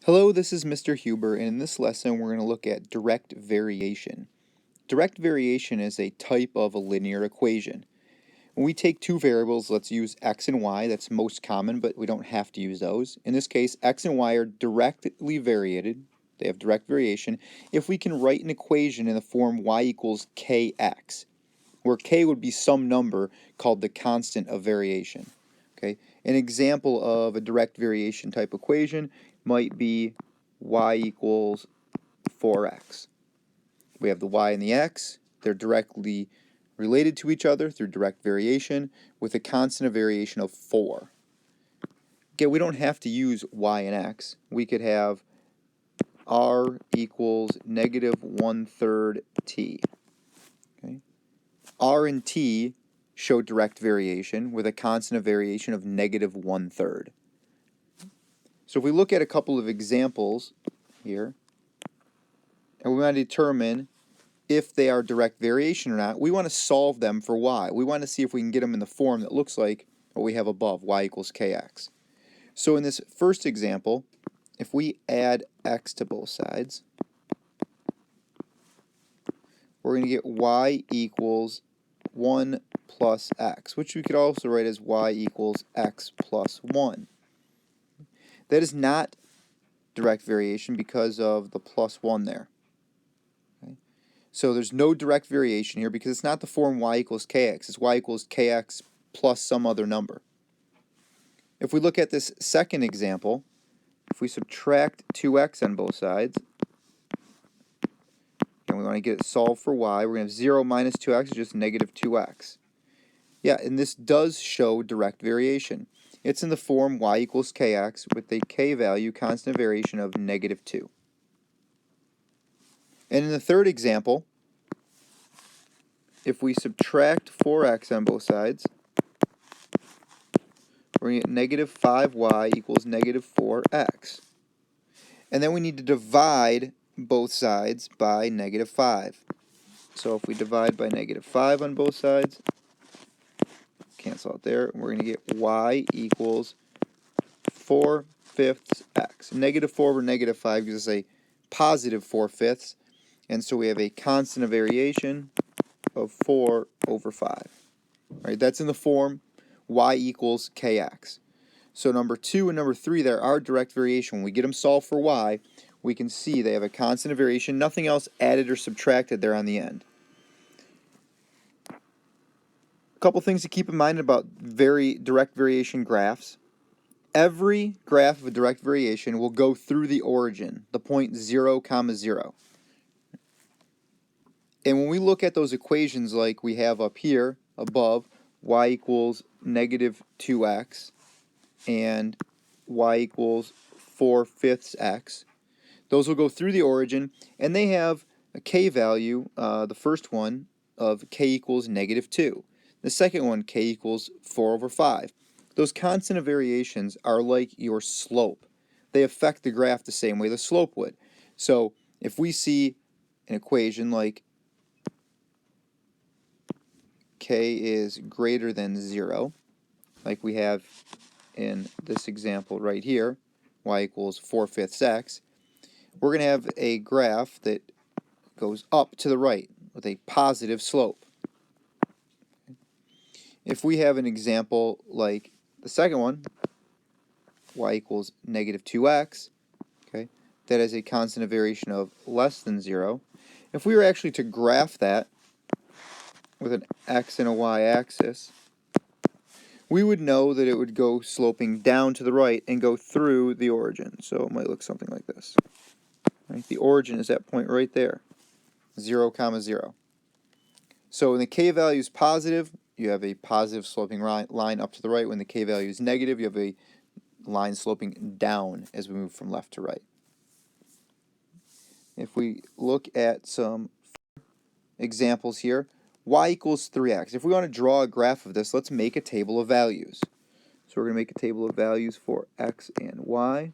Hello, this is Mr. Huber, and in this lesson we're going to look at direct variation. Direct variation is a type of a linear equation. When we take two variables, let's use x and y, that's most common, but we don't have to use those. In this case, x and y are directly variated, they have direct variation, if we can write an equation in the form y equals kx, where k would be some number called the constant of variation. Okay? An example of a direct variation type equation might be y equals 4x. We have the y and the x. They're directly related to each other through direct variation with a constant of variation of 4. Again, we don't have to use y and x. We could have r equals negative 1/3 t. Okay? R and t show direct variation with a constant of variation of negative 1/3. So if we look at a couple of examples here, and we want to determine if they are direct variation or not, we want to solve them for y. We want to see if we can get them in the form that looks like what we have above, y equals kx. So in this first example, if we add x to both sides, we're going to get y equals 1 plus x, which we could also write as y equals x plus 1. That is not direct variation because of the plus 1 there. Okay? So there's no direct variation here because it's not the form y equals kx. It's y equals kx plus some other number. If we look at this second example, if we subtract 2x on both sides, and we want to get it solved for y, we're going to have 0 minus 2x is just negative 2x. Yeah, and this does show direct variation. It's in the form y equals kx with a k value constant of variation of negative 2. And in the third example, if we subtract 4x on both sides, we're going to get negative 5y equals negative 4x. And then we need to divide both sides by negative 5. So if we divide by negative 5 on both sides, cancel out there, and we're going to get y equals 4/5 x. Negative 4 over negative 5 gives us a positive 4/5, and so we have a constant of variation of 4 over 5. All right, that's in the form y equals kx. So number 2 and number 3 there are direct variation. When we get them solved for y, we can see they have a constant of variation, nothing else added or subtracted there on the end. A couple things to keep in mind about direct variation graphs. Every graph of a direct variation will go through the origin, the point 0, 0. And when we look at those equations like we have up here above, y equals negative 2x and y equals 4/5 x, those will go through the origin, and they have a k value, the first one, of k equals negative 2. The second one, k equals 4 over 5. Those constant of variations are like your slope. They affect the graph the same way the slope would. So if we see an equation like k is greater than 0, like we have in this example right here, y equals 4/5 x, we're going to have a graph that goes up to the right with a positive slope. If we have an example like the second one, y equals negative 2x, okay, that has a constant of variation of less than 0. If we were actually to graph that with an x and a y axis, we would know that it would go sloping down to the right and go through the origin. So it might look something like this. Right? The origin is that point right there, 0, 0. So when the k value is positive, you have a positive sloping line up to the right. When the k value is negative, you have a line sloping down as we move from left to right. If we look at some examples here, y equals 3x. If we want to draw a graph of this, let's make a table of values. So we're going to make a table of values for x and y.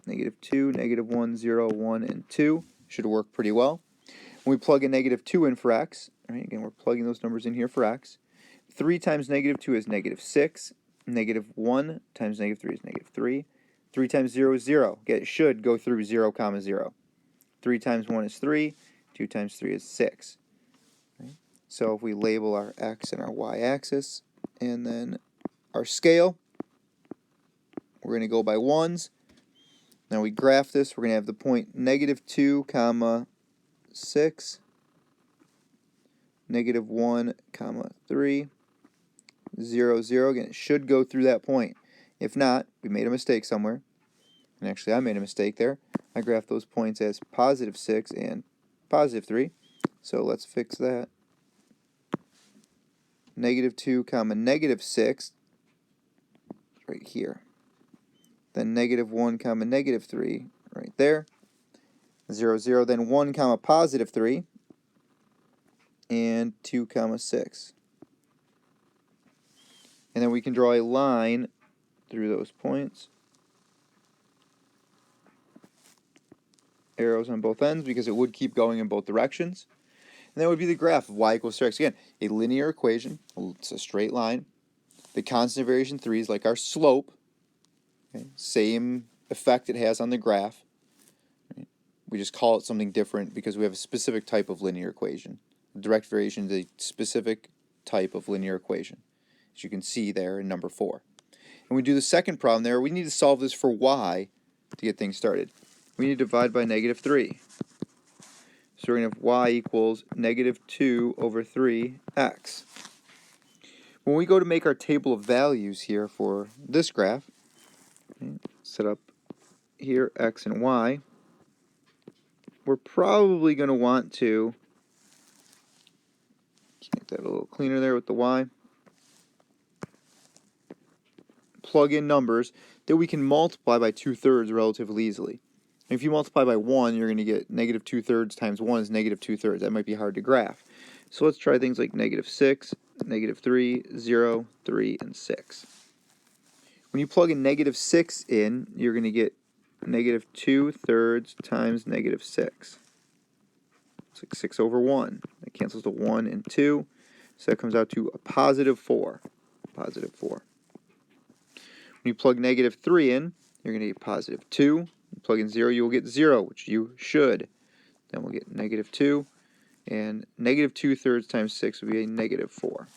Negative 2, negative 1, 0, 1, and 2 should work pretty well. When we plug a negative 2 in for x, right, again, we're plugging those numbers in here for x. 3 times negative 2 is negative 6. Negative 1 times negative 3 is negative 3. 3 times 0 is 0. It should go through 0, 0. 3 times 1 is 3. 2 times 3 is 6. Right? So if we label our x and our y-axis, and then our scale, we're going to go by ones. Now we graph this. We're going to have the point -2, 6, -1, 3, 0, 0. Again, it should go through that point. If not, we made a mistake somewhere. And actually, I made a mistake there. I graphed those points as +6 and +3. So let's fix that. -2, -6, right here. Then -1, -3, right there. 0, 0, then 1, +3, and 2, 6. And then we can draw a line through those points. Arrows on both ends because it would keep going in both directions. And that would be the graph of y equals 3x. Again, a linear equation. It's a straight line. The constant of variation 3 is like our slope. Okay? Same effect it has on the graph. Right? We just call it something different because we have a specific type of linear equation. Direct variation is a specific type of linear equation, as you can see there in number 4. And we do the second problem there. We need to solve this for y to get things started. We need to divide by -3. So we're going to have y equals -2 over 3x. When we go to make our table of values here for this graph, okay, set up here x and y, we're probably going to want to make that a little cleaner there with the y. Plug in numbers that we can multiply by 2/3 relatively easily. If you multiply by 1, you're going to get -2/3 times 1 is -2/3. That might be hard to graph. So let's try things like -6, -3, 0, 3, and 6. When you plug in -6 in, you're going to get -2/3 times -6. It's like 6 over 1. That cancels to 1 and 2. So that comes out to a +4. +4. When you plug -3 in, you're going to get +2. You plug in 0, you will get 0, which you should. Then we'll get -2. And -2/3 times 6 would be a -4.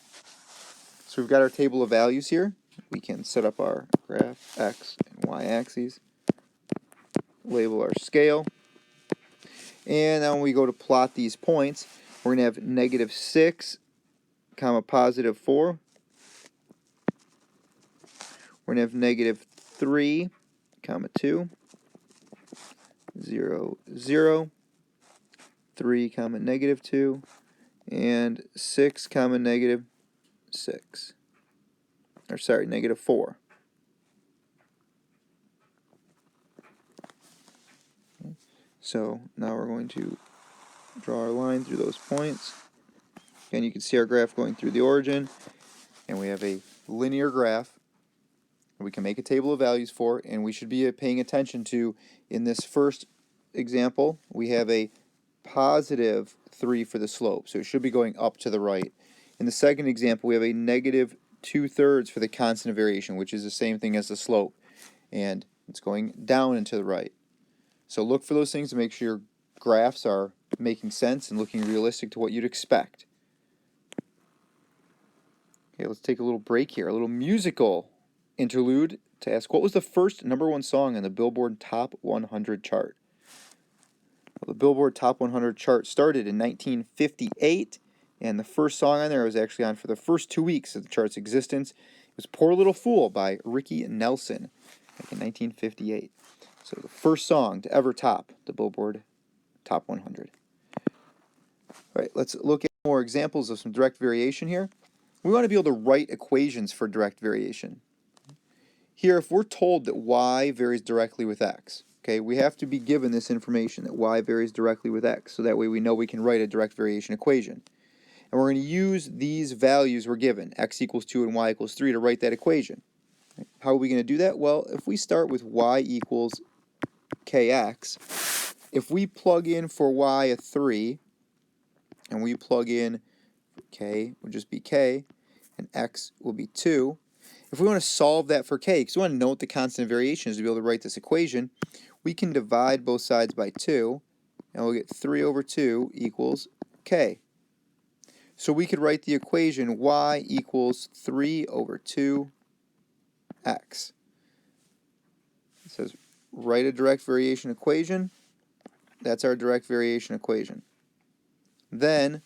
So we've got our table of values here. We can set up our graph, x and y axes. Label our scale. And now when we go to plot these points, we're going to have -6, +4. We're going to have -3, 2, 0, 0, 3, -2, and 6, -6. Or sorry, -4. Okay. So now we're going to draw our line through those points. Again, you can see our graph going through the origin, and we have a linear graph we can make a table of values for, and we should be paying attention to, in this first example, we have a +3 for the slope, so it should be going up to the right. In the second example, we have a -2/3 for the constant of variation, which is the same thing as the slope, and it's going down and to the right. So look for those things to make sure your graphs are making sense and looking realistic to what you'd expect. Okay, let's take a little break here, a little musical interlude to ask, what was the first #1 song on the Billboard Top 100 chart? Well, the Billboard Top 100 chart started in 1958, and the first song on there was actually on for the first 2 weeks of the chart's existence. It was Poor Little Fool by Ricky Nelson, back in 1958. So the first song to ever top the Billboard Top 100. All right, let's look at more examples of some direct variation here. We want to be able to write equations for direct variation. Here, if we're told that y varies directly with x, okay, we have to be given this information that y varies directly with x, so that way we know we can write a direct variation equation. And we're going to use these values we're given, x equals 2 and y equals 3, to write that equation. How are we going to do that? Well, if we start with y equals kx, if we plug in for y a 3, and we plug in k would just be k, and x will be 2, If we want to solve that for k, because we want to know what the constant of variation is to be able to write this equation, we can divide both sides by 2, and we'll get 3 over 2 equals k. So we could write the equation y equals 3 over 2x. It says write a direct variation equation. That's our direct variation equation. Then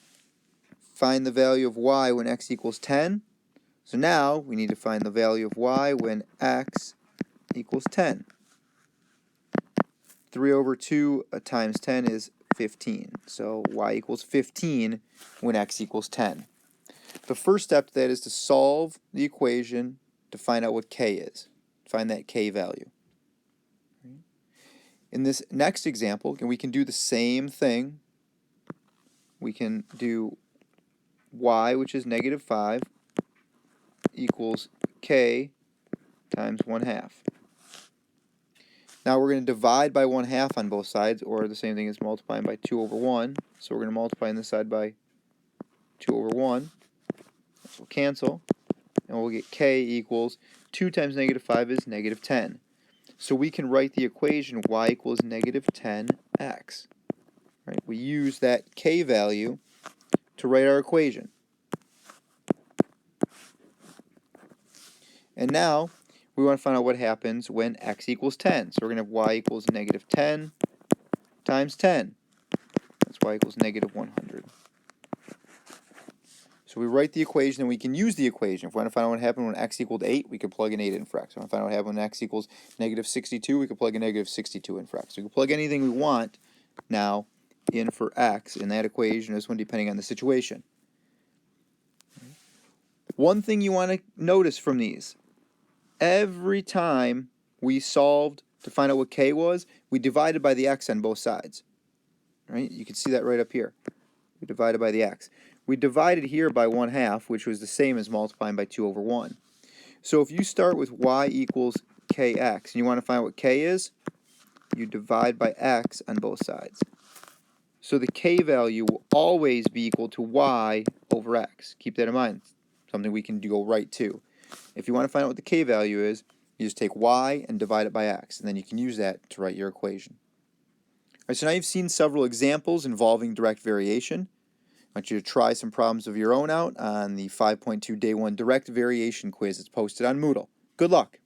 find the value of y when x equals 10. So now we need to find the value of y when x equals 10. 3 over 2 times 10 is 15. So y equals 15 when x equals 10. The first step to that is to solve the equation to find out what k is. Find that k value. In this next example, we can do the same thing. We can do y, which is negative 5, equals k times 1/2. Now we're going to divide by 1/2 on both sides, or the same thing as multiplying by 2 over 1. So we're going to multiply on this side by 2 over 1. This will cancel, and we'll get k equals 2 times negative 5 is negative 10. So we can write the equation y equals negative 10x. Right? We use that k value to write our equation. And now we want to find out what happens when x equals 10. So we're going to have y equals negative 10 times 10. That's y equals negative 100. So we write the equation, and we can use the equation. If we want to find out what happened when x equaled 8, we could plug an 8 in for x. If we want to find out what happened when x equals negative 62, we could plug a negative 62 in for x. So we can plug anything we want now in for x in that equation, this one depending on the situation. One thing you want to notice from these, every time we solved to find out what k was, we divided by the x on both sides. Right? You can see that right up here. We divided by the x. We divided here by 1/2, which was the same as multiplying by 2 over 1. So if you start with y equals kx, and you want to find out what k is, you divide by x on both sides. So the k value will always be equal to y over x. Keep that in mind. Something we can go right to. If you want to find out what the k value is, you just take y and divide it by x, and then you can use that to write your equation. All right, so now you've seen several examples involving direct variation. I want you to try some problems of your own out on the 5.2 Day 1 Direct Variation quiz. It's posted on Moodle. Good luck!